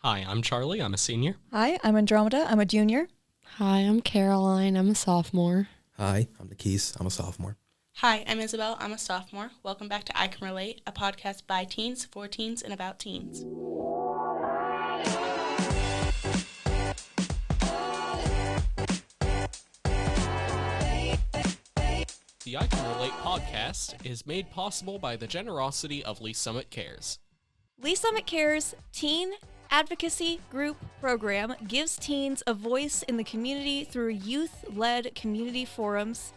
Hi, I'm Charlie. I'm a senior. Hi, I'm Andromeda. I'm a junior. Hi, I'm Caroline. I'm a sophomore. Hi, I'm Nikeese. I'm a sophomore. Hi, I'm Isabel. I'm a sophomore. Welcome back to I Can Relate, a podcast by teens, for teens, and about teens. The I Can Relate podcast is made possible by the generosity of Lee Summit Cares. Lee Summit Cares Teen Advocacy Group Program gives teens a voice in the community through youth-led community forums,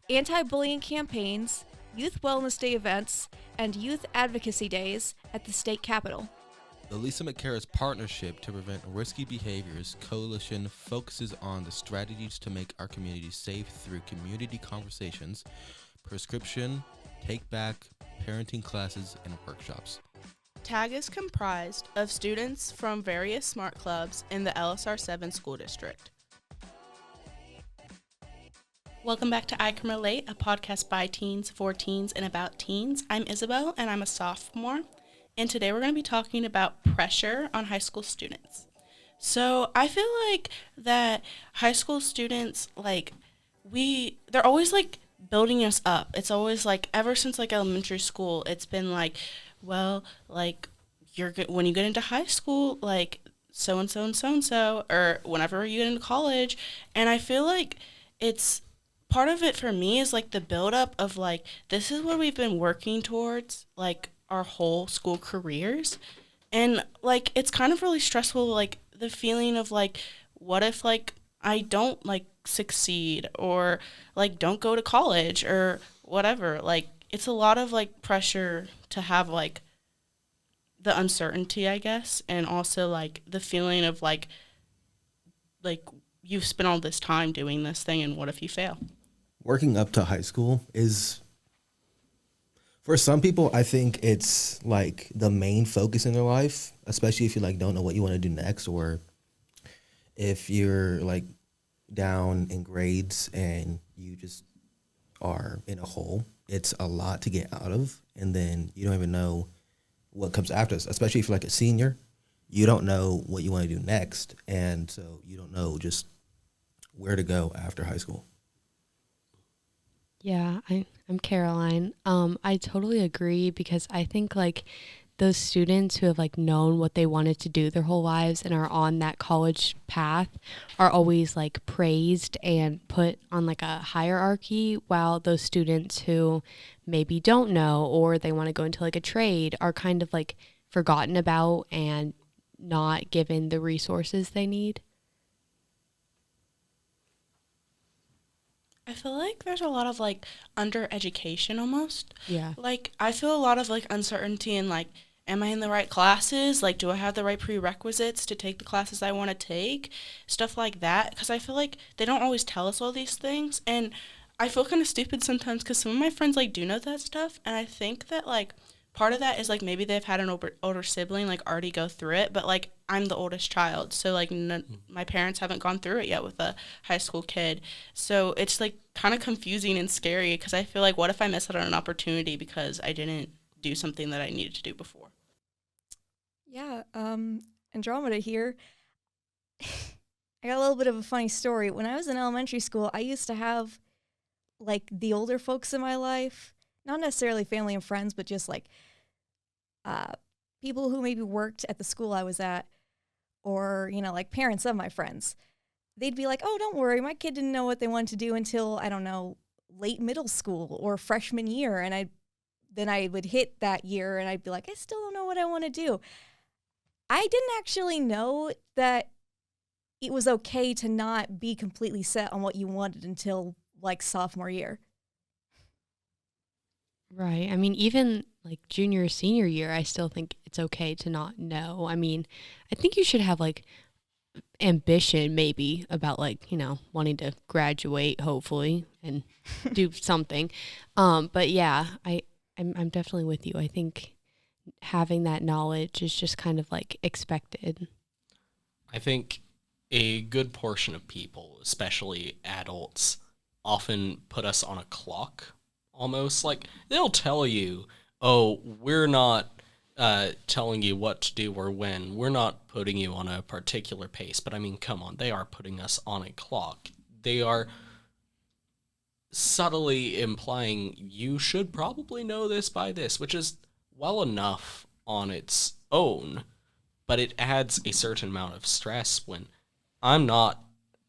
anti-bullying campaigns, youth wellness day events, and youth advocacy days at the state capitol. The Lisa McCare's Partnership to Prevent Risky Behaviors Coalition focuses on the strategies to make our community safe through community conversations, prescription, take-back, parenting classes, and workshops. TAG is comprised of students from various SMART clubs in the LSR 7 school district. Welcome back to I Can Relate, a podcast by teens, for teens, and about teens. I'm Isabel, and I'm a sophomore. And today we're going to be talking about pressure on high school students. So I feel like that high school students, they're always building us up. It's always ever since elementary school, it's been when you get into high school, so and so and so and so, or whenever you get into college. And I feel like it's part of it for me is the buildup of this is what we've been working towards our whole school careers. And it's kind of really stressful, the feeling of what if I don't succeed, or don't go to college, or whatever. It's a lot of pressure to have the uncertainty, I guess, and also the feeling of you've spent all this time doing this thing, and what if you fail? Working up to high school is, for some people, I think it's the main focus in their life, especially if you don't know what you want to do next, or if you're down in grades and you just are in a hole. It's a lot to get out of, and then you don't even know what comes after this, especially if you're a senior. You don't know what you want to do next, and so you don't know just where to go after high school. Yeah, I'm Caroline. I totally agree, because I think those students who have known what they wanted to do their whole lives and are on that college path are always praised and put on a hierarchy, while those students who maybe don't know, or they want to go into a trade, are kind of forgotten about and not given the resources they need. I feel like there's a lot of under education almost. Yeah. I feel a lot of uncertainty in am I in the right classes? Do I have the right prerequisites to take the classes I want to take? Stuff like that. Because I feel like they don't always tell us all these things. And I feel kind of stupid sometimes because some of my friends do know that stuff. And I think that part of that is maybe they've had an older sibling already go through it. But I'm the oldest child. So my parents haven't gone through it yet with a high school kid. So it's kind of confusing and scary, because I feel what if I miss out on an opportunity because I didn't do something that I needed to do before? Yeah, Andromeda here. I got a little bit of a funny story. When I was in elementary school, I used to have the older folks in my life, not necessarily family and friends, but just people who maybe worked at the school I was at, or parents of my friends. They'd be oh, don't worry, my kid didn't know what they wanted to do until, I don't know, late middle school or freshman year. And I would hit that year and I'd be I still don't know what I want to do. I didn't actually know that it was okay to not be completely set on what you wanted until sophomore year. Right. I mean, even junior, senior year, I still think it's okay to not know. I mean, I think you should have ambition maybe about wanting to graduate, hopefully, and do something. But yeah, I'm definitely with you. I think having that knowledge is just kind of expected. I think a good portion of people, especially adults, often put us on a clock almost. They'll tell you, oh, we're not telling you what to do or when. We're not putting you on a particular pace, but I mean, come on, they are putting us on a clock. They are subtly implying you should probably know this by this, which is well enough on its own, but it adds a certain amount of stress when I'm not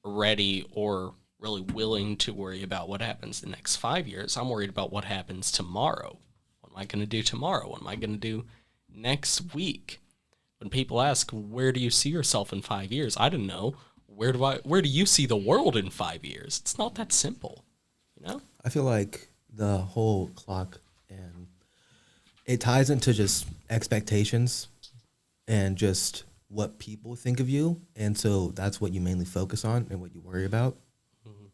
ready or really willing to worry about what happens the next 5 years. I'm worried about what happens tomorrow. What am I going to do tomorrow? What am I going to do next week? When people ask, where do you see yourself in 5 years? I don't know. Where do you see the world in 5 years? It's not that simple, you know? I feel like the whole clock, and it ties into just expectations and just what people think of you. And so that's what you mainly focus on and what you worry about,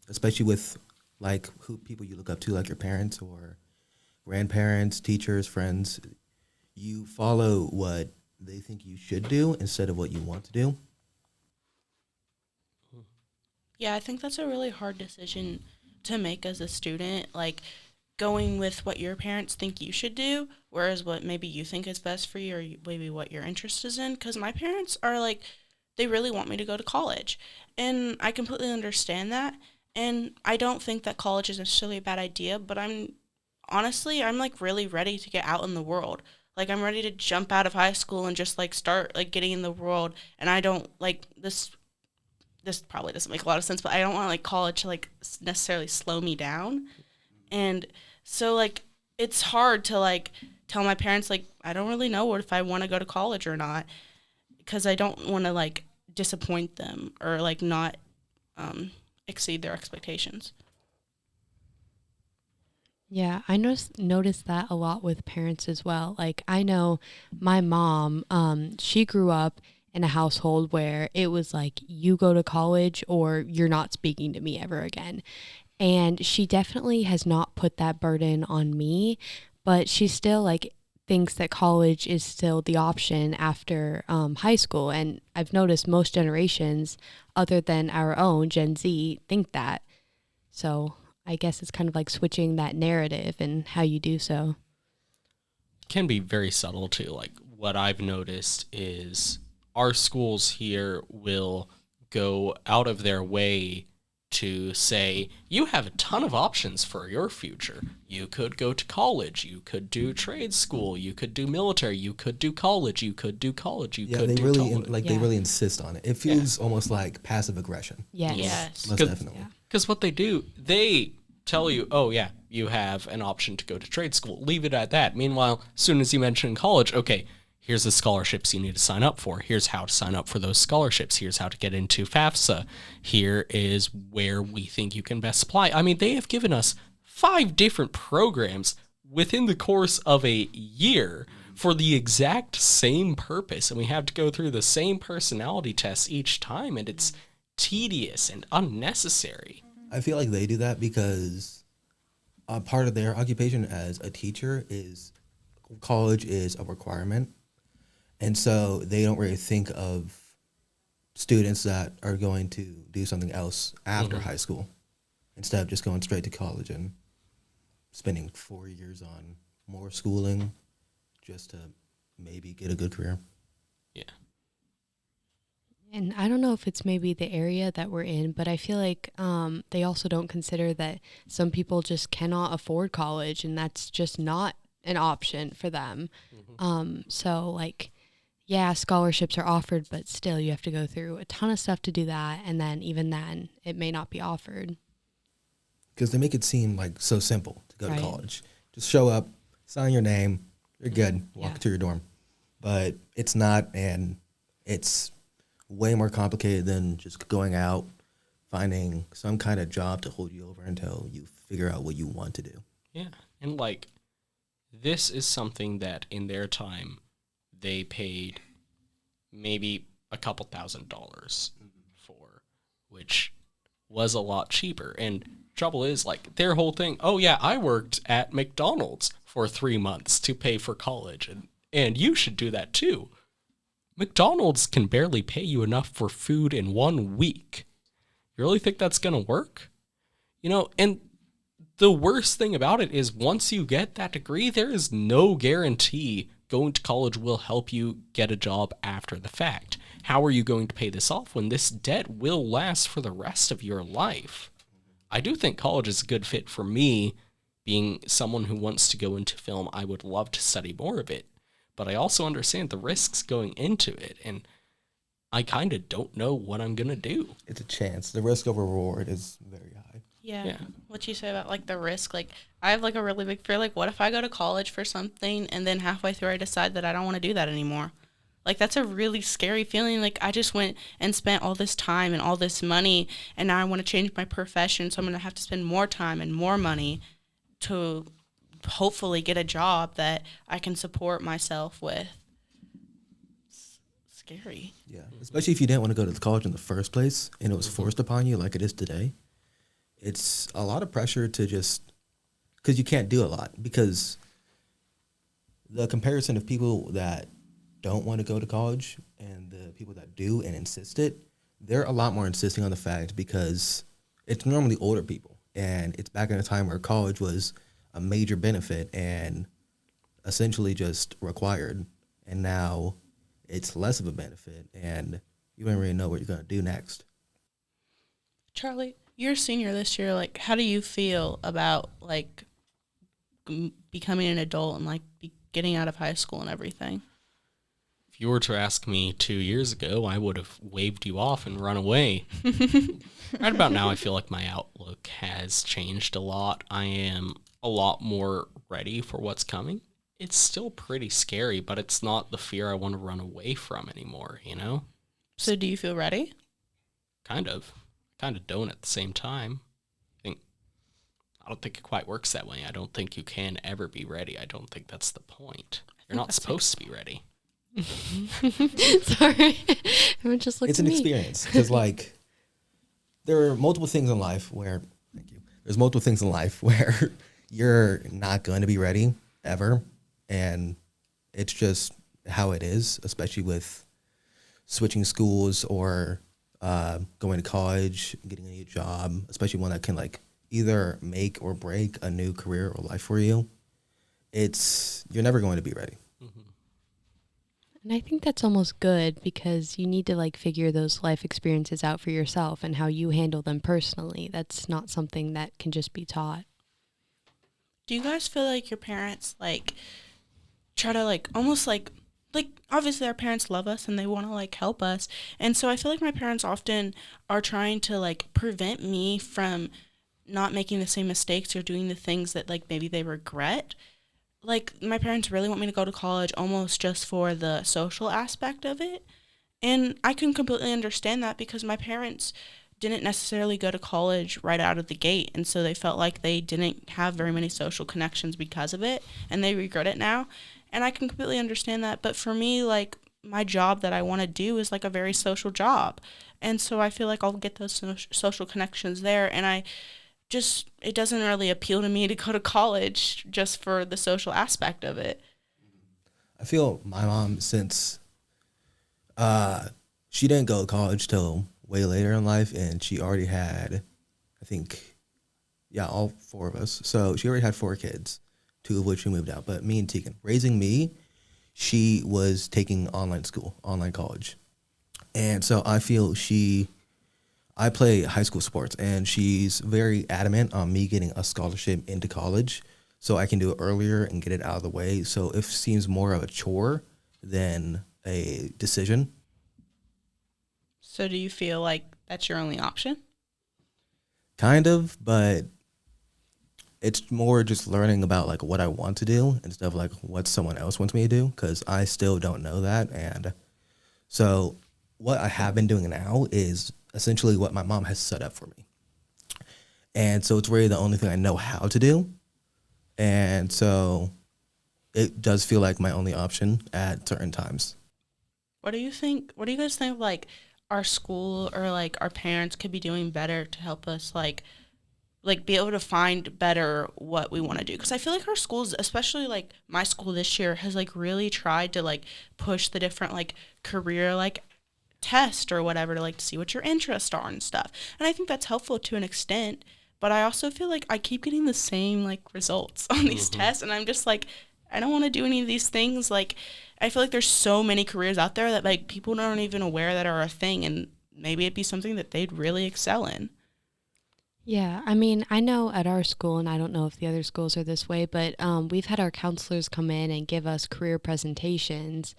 especially with like who people you look up to, like your parents or grandparents, teachers, friends. You follow what they think you should do instead of what you want to do. Yeah, I think that's a really hard decision to make as a student, like going with what your parents think you should do, whereas what maybe you think is best for you, or maybe what your interest is in. Because my parents are like, they really want me to go to college, and I completely understand that. And I don't think that college is necessarily a bad idea, but I'm like really ready to get out in the world. Like I'm ready to jump out of high school and just like start like getting in the world. And I don't like this probably doesn't make a lot of sense, but I don't want like college to like necessarily slow me down. And so like it's hard to like tell my parents like I don't really know what if I want to go to college or not, because I don't want to like disappoint them or like not exceed their expectations. Yeah, I noticed that a lot with parents as well. Like I know my mom, she grew up in a household where it was like you go to college or you're not speaking to me ever again. And she definitely has not put that burden on me, but she still like thinks that college is still the option after high school. And I've noticed most generations other than our own Gen Z think that. So I guess it's kind of like switching that narrative and how you do so. Can be very subtle too. Like what I've noticed is our schools here will go out of their way to say, you have a ton of options for your future. You could go to college, you could do trade school, you could do military, you could do college, you could do college, you could do college. They really insist on it. It feels almost like passive aggression. Yes. Most definitely. Because what they do, they tell you, oh yeah, you have an option to go to trade school. Leave it at that. Meanwhile, as soon as you mention college, okay, here's the scholarships you need to sign up for. Here's how to sign up for those scholarships. Here's how to get into FAFSA. Here is where we think you can best apply. I mean, they have given us 5 different programs within the course of a year for the exact same purpose. And we have to go through the same personality tests each time. And it's tedious and unnecessary. I feel like they do that because a part of their occupation as a teacher is college is a requirement. And so they don't really think of students that are going to do something else after high school instead of just going straight to college and spending 4 years on more schooling just to maybe get a good career. Yeah. And I don't know if it's maybe the area that we're in, but I feel like they also don't consider that some people just cannot afford college, and that's just not an option for them. So like, yeah, scholarships are offered, but still you have to go through a ton of stuff to do that. And then even then it may not be offered. Because they make it seem like so simple to go to college. Just show up, sign your name, you're good, walk to your dorm. But it's not, and it's way more complicated than just going out, finding some kind of job to hold you over until you figure out what you want to do. Yeah. And like, this is something that in their time they paid maybe a couple $1,000s for, which was a lot cheaper. And trouble is, like, their whole thing, oh yeah, I worked at McDonald's for 3 months to pay for college, and you should do that too. McDonald's can barely pay you enough for food in 1 week. You really think that's going to work? You know, and the worst thing about it is once you get that degree, there is no guarantee going to college will help you get a job after the fact. How are you going to pay this off when this debt will last for the rest of your life? I do think college is a good fit for me. Being someone who wants to go into film, I would love to study more of it. But I also understand the risks going into it, and I kind of don't know what I'm going to do. It's a chance. The risk over reward is very high. Yeah. What you say about, like, the risk, like, I have, like, a really big fear, like, what if I go to college for something and then halfway through I decide that I don't want to do that anymore? Like, that's a really scary feeling. Like, I just went and spent all this time and all this money, and now I want to change my profession, so I'm going to have to spend more time and more money to hopefully get a job that I can support myself with. It's scary. Yeah, especially if you didn't want to go to college in the first place and it was forced upon you like it is today. It's a lot of pressure to just, because you can't do a lot, because the comparison of people that don't want to go to college and the people that do and insist it, they're a lot more insisting on the fact because it's normally older people. And it's back in a time where college was a major benefit and essentially just required. And now it's less of a benefit and you don't really know what you're going to do next. Charlie, you're a senior this year. Like, how do you feel about, like, becoming an adult and, like, getting out of high school and everything? If you were to ask me 2 years ago, I would have waved you off and run away. Right about now, I feel like my outlook has changed a lot. I am a lot more ready for what's coming. It's still pretty scary, but it's not the fear I want to run away from anymore, you know? So do you feel ready? Kind of. Kind of don't at the same time. I don't think it quite works that way. I don't think you can ever be ready. I don't think that's the point. You're not supposed to be ready. Sorry. Everyone just looked It's at an me. experience because, like, there are multiple things in life where, thank you. There's multiple things in life where you're not going to be ready ever, and it's just how it is, especially with switching schools or going to college, getting a new job, especially one that can, like, either make or break a new career or life for you. You're never going to be ready. And I think that's almost good because you need to, like, figure those life experiences out for yourself and how you handle them personally. That's not something that can just be taught. Do you guys feel like your parents, like, try to, like, almost, like, obviously our parents love us and they want to, like, help us. And so I feel like my parents often are trying to, like, prevent me from not making the same mistakes or doing the things that, like, maybe they regret. Like, my parents really want me to go to college almost just for the social aspect of it. And I can completely understand that because my parents didn't necessarily go to college right out of the gate. And so they felt like they didn't have very many social connections because of it. And they regret it now. And I can completely understand that. But for me, like, my job that I want to do is, like, a very social job. And so I feel like I'll get those social connections there. And it doesn't really appeal to me to go to college just for the social aspect of it. I feel my mom, since she didn't go to college till way later in life, and she already had, I think, all four of us. So she already had 4 kids, 2 of which we moved out. But me and Tegan, raising me, she was taking online college. And so I feel I play high school sports, and she's very adamant on me getting a scholarship into college so I can do it earlier and get it out of the way. So it seems more of a chore than a decision. So do you feel like that's your only option? Kind of, but it's more just learning about, like, what I want to do instead of, like, what someone else wants me to do, because I still don't know that. And so what I have been doing now is essentially what my mom has set up for me. And so it's really the only thing I know how to do. And so it does feel like my only option at certain times. What do you guys think, like, our school or, like, our parents could be doing better to help us, like be able to find better what we want to do? Because I feel like our schools, especially, like, my school this year, has, like, really tried to, like, push the different, like, career, like, test or whatever to, like, to see what your interests are and stuff. And I think that's helpful to an extent, but I also feel like I keep getting the same, like, results on these tests, and I'm just like, I don't want to do any of these things. Like, I feel like there's so many careers out there that, like, people aren't even aware that are a thing, and maybe it'd be something that they'd really excel in. Yeah, I mean, I know at our school, and I don't know if the other schools are this way, but we've had our counselors come in and give us career presentations.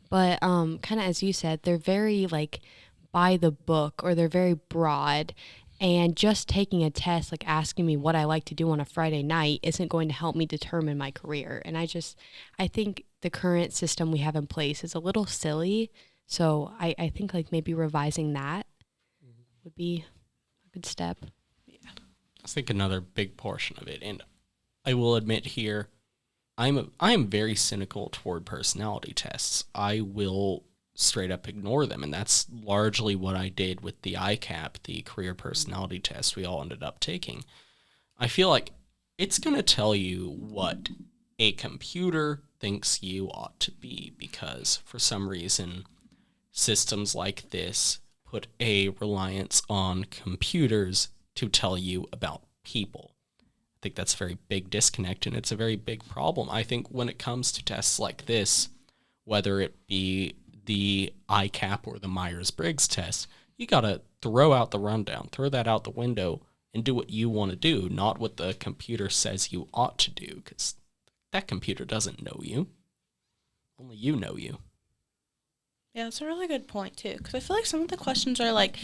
But kind of as you said, they're very like by the book, or they're very broad. And just taking a test, like asking me what I like to do on a Friday night, isn't going to help me determine my career. And I think the current system we have in place is a little silly. So I think like maybe revising that would be a good step. I think another big portion of it, and I will admit here, I am very cynical toward personality tests. I will straight up ignore them, and that's largely what I did with the ICAP, the career personality test we all ended up taking. I feel like it's going to tell you what a computer thinks you ought to be, because for some reason systems like this put a reliance on computers to tell you about people. I think that's a very big disconnect, and it's a very big problem. I think when it comes to tests like this, whether it be the ICAP or the Myers-Briggs test, you got to throw out the rundown, throw that out the window, and do what you want to do, not what the computer says you ought to do, because that computer doesn't know you. Only you know you. Yeah, that's a really good point, too, because I feel like some of the questions are like,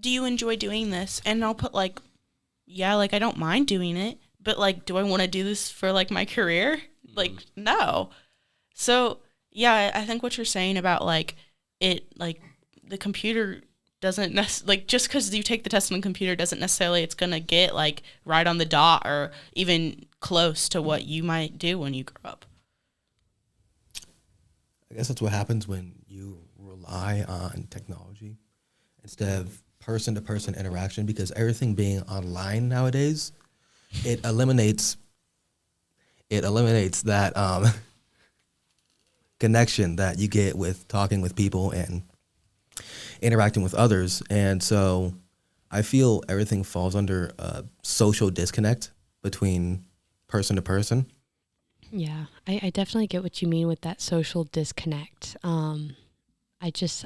do you enjoy doing this? And I'll put like, yeah, like I don't mind doing it, but like, do I want to do this for like my career? Like, no. So yeah, I think what you're saying about like it, like the computer doesn't like just because you take the test on the computer doesn't necessarily it's gonna get like right on the dot or even close to what you might do when you grow up. I guess that's what happens when you rely on technology instead of person-to-person interaction, because everything being online nowadays, it eliminates that connection that you get with talking with people and interacting with others. And so I feel everything falls under a social disconnect between person to person. Yeah, I definitely get what you mean with that social disconnect.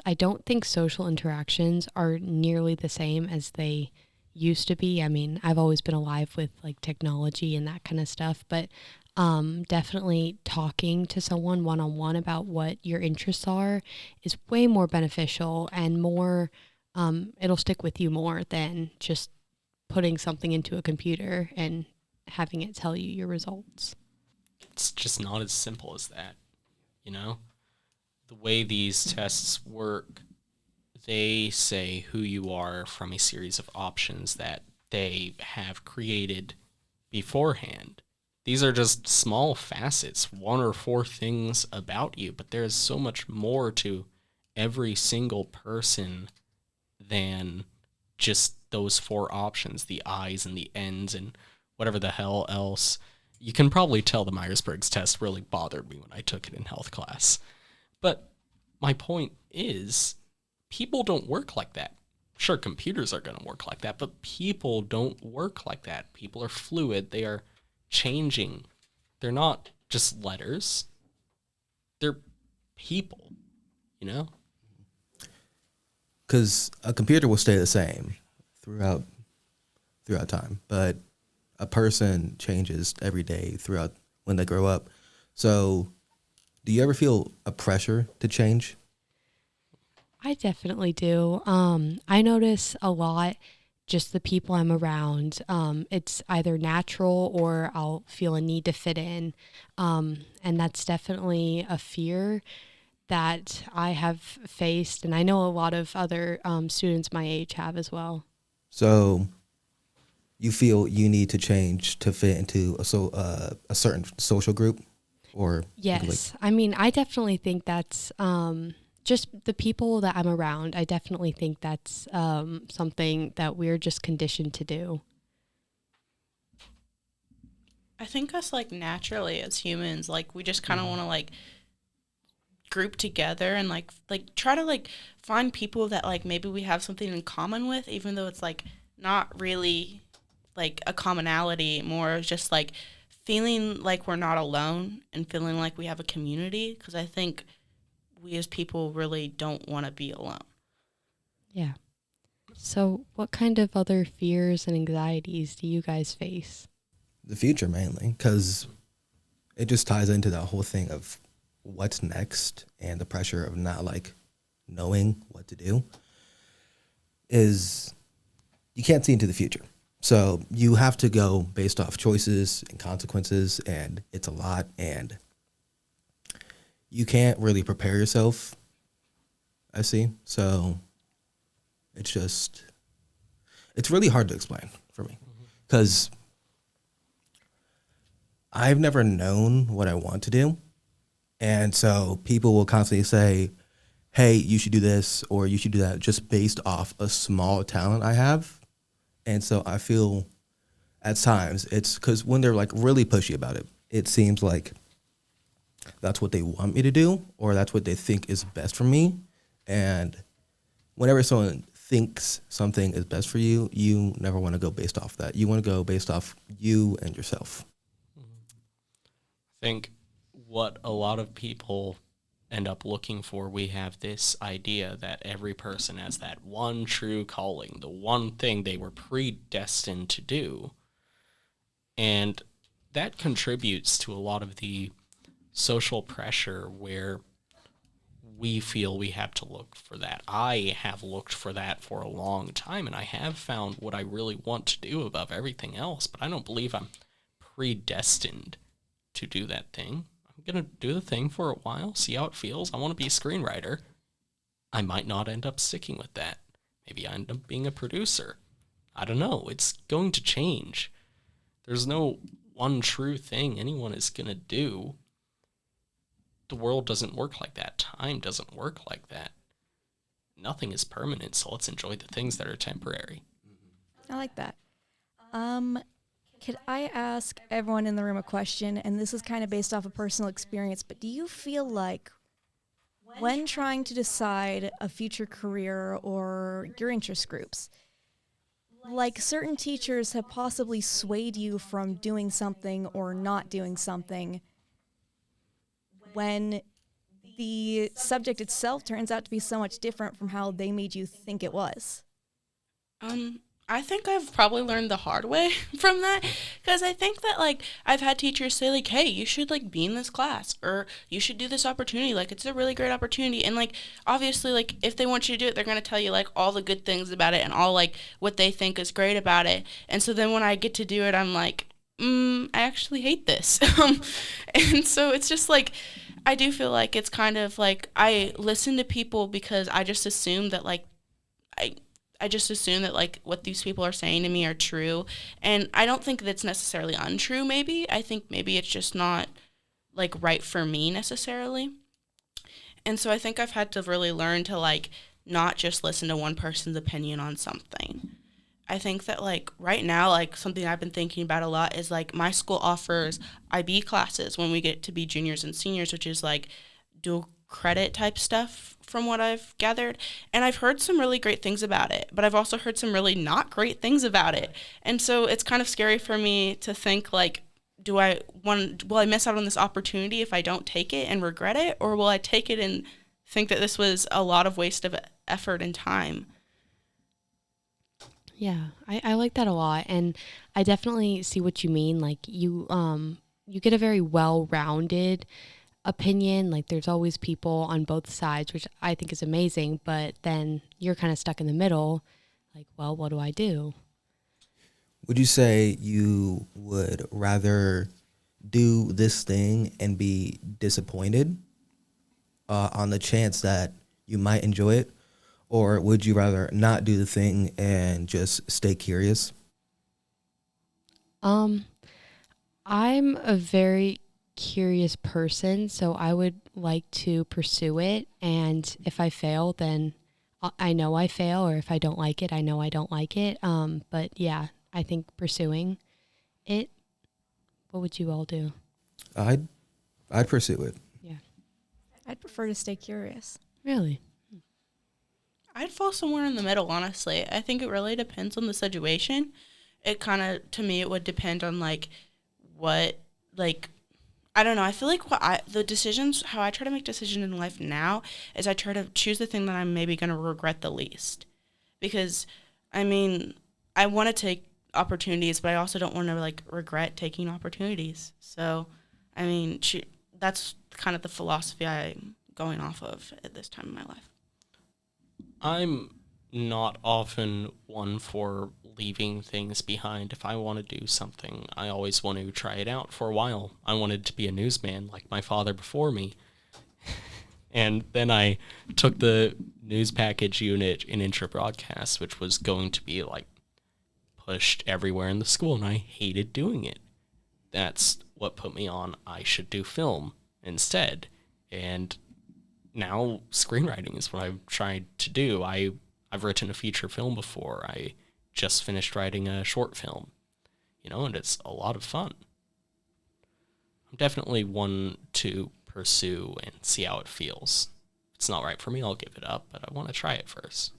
I don't think social interactions are nearly the same as they used to be. I mean, I've always been alive with like technology and that kind of stuff, but definitely talking to someone one-on-one about what your interests are is way more beneficial and more, it'll stick with you more than just putting something into a computer and having it tell you your results. It's just not as simple as that, you know? The way these tests work, they say who you are from a series of options that they have created beforehand. These are just small facets, 1 or 4 things about you, but there's so much more to every single person than just those 4 options, the I's and the N's and whatever the hell else. You can probably tell the Myers-Briggs test really bothered me when I took it in health class. But my point is, people don't work like that. Sure, computers are going to work like that, but people don't work like that. People are fluid. They are changing. They're not just letters. They're people, you know? Because a computer will stay the same throughout time, but a person changes every day throughout when they grow up. So do you ever feel a pressure to change? I definitely do. I notice a lot just the people I'm around. It's either natural or I'll feel a need to fit in. And that's definitely a fear that I have faced. And I know a lot of other students my age have as well. So you feel you need to change to fit into a certain social group? Or yes. I mean, I definitely think that's just the people that I'm around. I definitely think that's something that we're just conditioned to do. I think us like naturally as humans, like we just kind of want to like group together and like try to like find people that like maybe we have something in common with, even though it's like not really like a commonality, more just like feeling like we're not alone and feeling like we have a community, because I think we as people really don't want to be alone. Yeah. So what kind of other fears and anxieties do you guys face? The future mainly, because it just ties into that whole thing of what's next and the pressure of not like knowing what to do. Is you can't see into the future. So you have to go based off choices and consequences, and it's a lot, and you can't really prepare yourself, I see. So it's really hard to explain for me, because I've never known what I want to do. And so people will constantly say, hey, you should do this or you should do that, just based off a small talent I have. And so I feel at times it's because when they're like really pushy about it, it seems like that's what they want me to do or that's what they think is best for me. And whenever someone thinks something is best for you, you never want to go based off that. You want to go based off you and yourself. I think what a lot of people end up looking for, we have this idea that every person has that one true calling, the one thing they were predestined to do. And that contributes to a lot of the social pressure where we feel we have to look for that. I have looked for that for a long time, and I have found what I really want to do above everything else, but I don't believe I'm predestined to do that thing. I'm going to do the thing for a while, see how it feels. I want to be a screenwriter. I might not end up sticking with that. Maybe I end up being a producer. I don't know. It's going to change. There's no one true thing anyone is going to do. The world doesn't work like that. Time doesn't work like that. Nothing is permanent, so let's enjoy the things that are temporary. I like that. Could I ask everyone in the room a question? And this is kind of based off of personal experience, but do you feel like when trying to decide a future career or your interest groups, like certain teachers have possibly swayed you from doing something or not doing something when the subject itself turns out to be so much different from how they made you think it was? I think I've probably learned the hard way from that, because I think that, like, I've had teachers say, like, hey, you should, like, be in this class, or you should do this opportunity, like, it's a really great opportunity, and, like, obviously, like, if they want you to do it, they're going to tell you, like, all the good things about it, and all, like, what they think is great about it, and so then when I get to do it, I'm like, I actually hate this, and so it's just, like, I do feel like it's kind of, like, I listen to people because I just assume that, like, I just assume that, like, what these people are saying to me are true. And I don't think that's necessarily untrue, maybe. I think maybe it's just not, like, right for me necessarily. And so I think I've had to really learn to, like, not just listen to one person's opinion on something. I think that, like, right now, like, something I've been thinking about a lot is, like, my school offers IB classes when we get to be juniors and seniors, which is, like, dual credit type stuff from what I've gathered, and I've heard some really great things about it, but I've also heard some really not great things about it, and so it's kind of scary for me to think, like, will I miss out on this opportunity if I don't take it and regret it, or will I take it and think that this was a lot of waste of effort and time? Yeah, I like that a lot, and I definitely see what you mean. Like, you get a very well-rounded opinion. Like, there's always people on both sides, which I think is amazing, but then you're kind of stuck in the middle, like, well, what do I do? Would you say you would rather do this thing and be disappointed on the chance that you might enjoy it, or would you rather not do the thing and just stay curious? I'm a very curious person, so I would like to pursue it, and if I fail, then I know I fail, or if I don't like it, I know I don't like it. But yeah, I think pursuing it. What would you all do? I'd pursue it. Yeah. I'd prefer to stay curious. Really? I'd fall somewhere in the middle, honestly. I think it really depends on the situation. It kind of, to me, it would depend on, like, what like, I don't know. I feel like how I try to make decisions in life now is I try to choose the thing that I'm maybe going to regret the least. Because, I mean, I want to take opportunities, but I also don't want to, like, regret taking opportunities. So, I mean, that's kind of the philosophy I'm going off of at this time in my life. I'm not often one for leaving things behind. If I want to do something, I always want to try it out for a while. I wanted to be a newsman like my father before me. And then I took the news package unit in intro broadcast, which was going to be like pushed everywhere in the school, and I hated doing it. That's what put me on I should do film instead. And now screenwriting is what I've tried to do. I've written a feature film before. I just finished writing a short film, and it's a lot of fun. I'm definitely one to pursue and see how it feels. If it's not right for me, I'll give it up, but I want to try it first.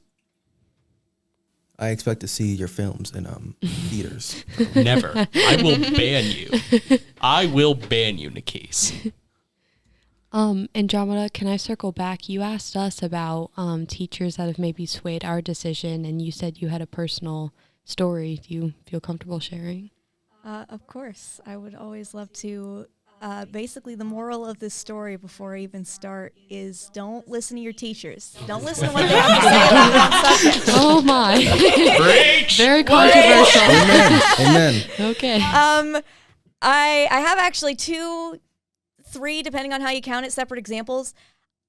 I expect to see your films in theaters. Never. I will ban you. I will ban you, Nikeese. Andromeda, can I circle back? You asked us about teachers that have maybe swayed our decision, and you said you had a personal story. Do you feel comfortable sharing? Of course. I would always love to. Basically, the moral of this story before I even start is don't listen to your teachers. Don't listen to what they have to say about one subject. Oh, my. Very controversial. Amen. Okay. I have actually 2, 3, depending on how you count it, separate examples.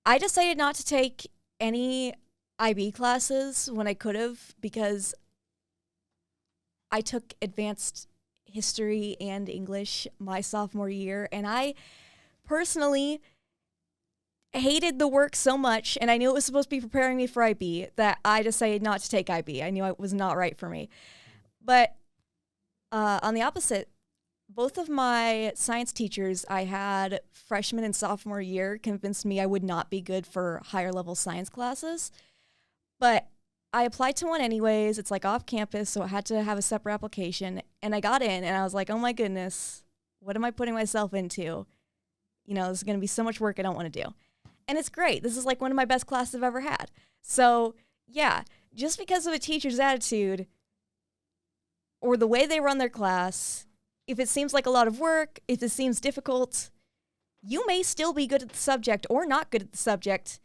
I decided not to take any IB classes when I could have because I took advanced history and English my sophomore year, and I personally hated the work so much, and I knew it was supposed to be preparing me for IB, that I decided not to take IB. I knew it was not right for me. But on the opposite, both of my science teachers I had freshman and sophomore year convinced me I would not be good for higher level science classes. But I applied to one anyways. It's like off campus, so I had to have a separate application. And I got in, and I was like, oh my goodness, what am I putting myself into? This is going to be so much work I don't want to do. And it's great. This is like one of my best classes I've ever had. So, yeah, just because of a teacher's attitude or the way they run their class, if it seems like a lot of work, if it seems difficult, you may still be good at the subject or not good at the subject,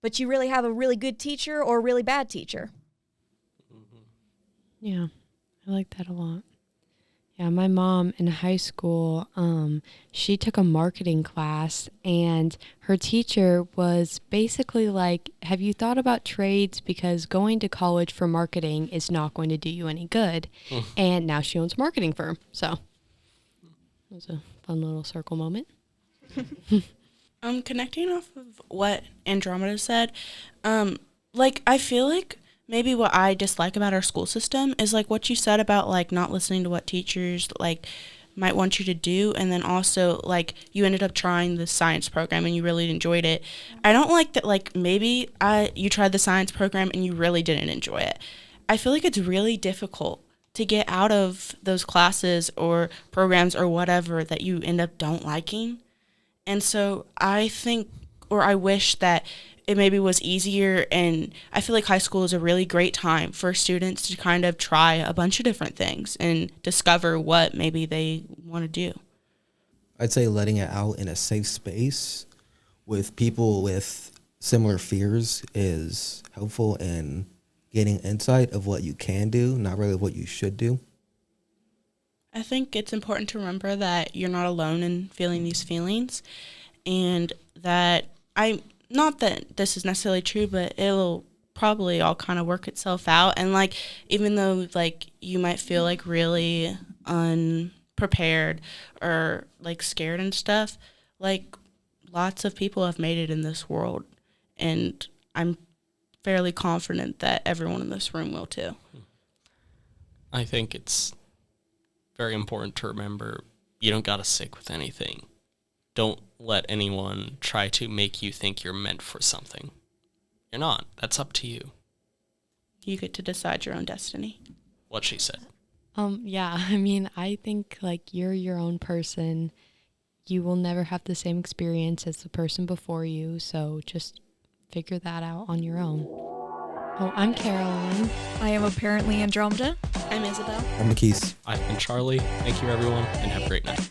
but you really have a really good teacher or a really bad teacher. Yeah, I like that a lot. Yeah, my mom in high school, she took a marketing class, and her teacher was basically like, have you thought about trades? Because going to college for marketing is not going to do you any good. And now she owns a marketing firm. So it was a fun little circle moment. Connecting off of what Andromeda said, I feel like maybe what I dislike about our school system is like what you said about like not listening to what teachers like might want you to do, and then also like you ended up trying the science program and you really enjoyed it. I don't like that like maybe you tried the science program and you really didn't enjoy it. I feel like it's really difficult to get out of those classes or programs or whatever that you end up don't liking. And so I think, or I wish that it maybe was easier, and I feel like high school is a really great time for students to kind of try a bunch of different things and discover what maybe they want to do. I'd say letting it out in a safe space with people with similar fears is helpful in getting insight of what you can do, not really what you should do. I think it's important to remember that you're not alone in feeling these feelings, and that not that this is necessarily true, but it'll probably all kind of work itself out. And like, even though like you might feel like really unprepared or like scared and stuff, like lots of people have made it in this world, and I'm fairly confident that everyone in this room will too. I think it's very important to remember you don't gotta stick with anything. Don't let anyone try to make you think you're meant for something. You're not. That's up to you. You get to decide your own destiny. What she said. Yeah, I mean, I think like you're your own person. You will never have the same experience as the person before you, so just figure that out on your own. Oh, I'm Caroline. I am apparently Andromeda. I'm Isabel. I'm Nikeese. I've been Charlie. Thank you, everyone, and have a great night.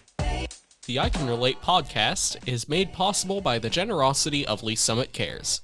The I Can Relate podcast is made possible by the generosity of Lee Summit Cares.